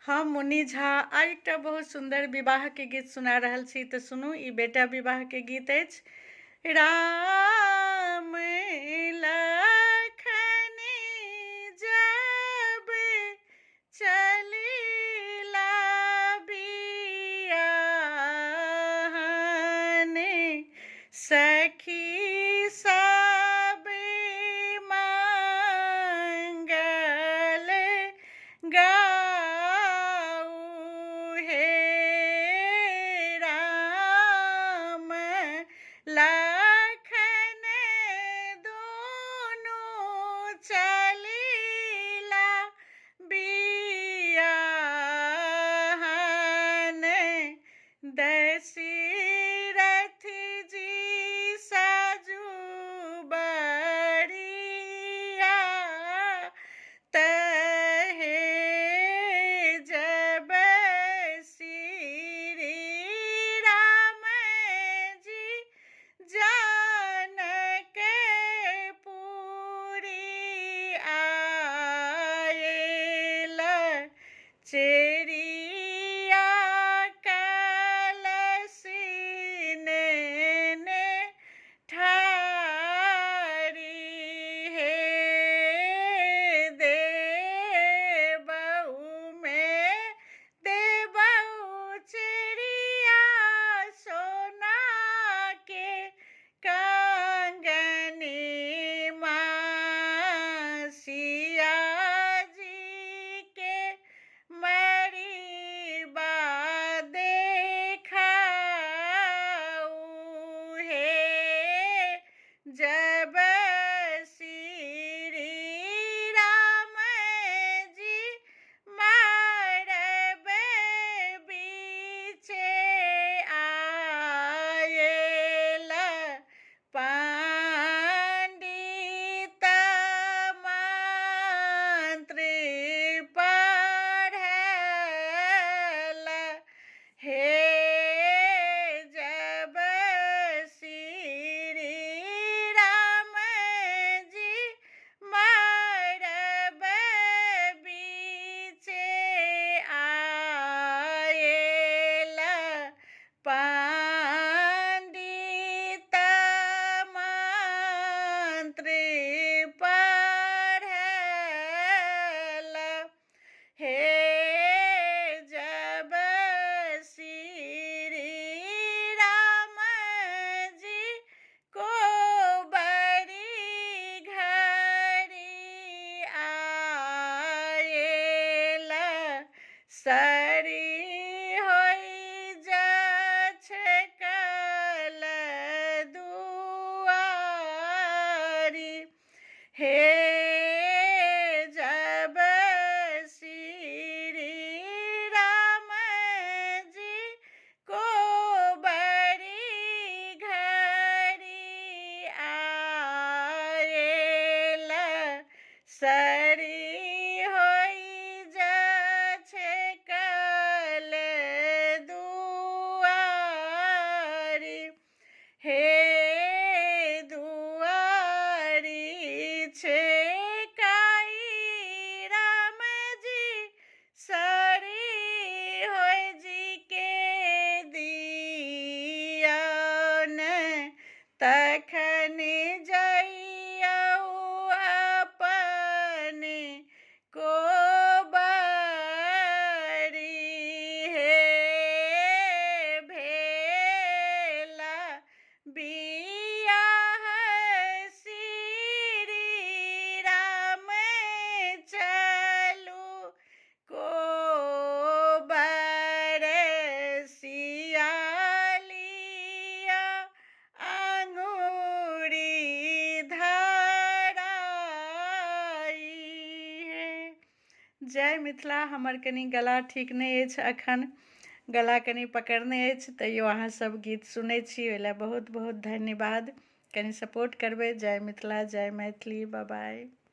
हम मुन्नी झा आइ एकटा बहुत सुंदर विवाह के गीत सुना रहल छी तऽ सुनू। ई बेटा विवाह के गीत अछि। राम लखन जब चलिला बियाहन, सखी सब मंगल गाऊ हे। राम लखन दोनों चलिला बियाहन, दशरथ जी सजु बड़िया, तहे जब श्री राम जी जनकपुरी आयल, चेरिया कलसी ने ठारी हे। देबहु में देबहु चिड़िया सोना के कंगनी, मासिया जी के मरीबा देखाऊ हे। जब श्री राम जी मरबे बीचे आयल, पंडित मंत्र पढ़ल हे। जब श्री राम जी मरबे बीचे आयल, पंडित मंत्र पढ़ल हे। जब श्री राम जी को बड़ी घड़ी आयल, सरी होई जछकल दुआरी हे। जब श्री राम जी को बड़ी घड़ी आयल, सरी होई जछकल दुआरी हे। दुआरी छेकाई राम जी सरी होय जी के दियन, तखन जइयौ अपन कोबरी हे। भेला बियाह श्री राम चलू कोबर, सियालिया अंगूरी धराई है। जय मिथिला। हमर कनि गला ठीक नहि अछि एखन, गला कनि पकड़ने अछि, तैयो अहाँ सब गीत सुनै छी, ओहि लए बहुत बहुत धन्यवाद। कनि सपोर्ट करबै। जय मिथिला, जय मैथिली, बाय बाय।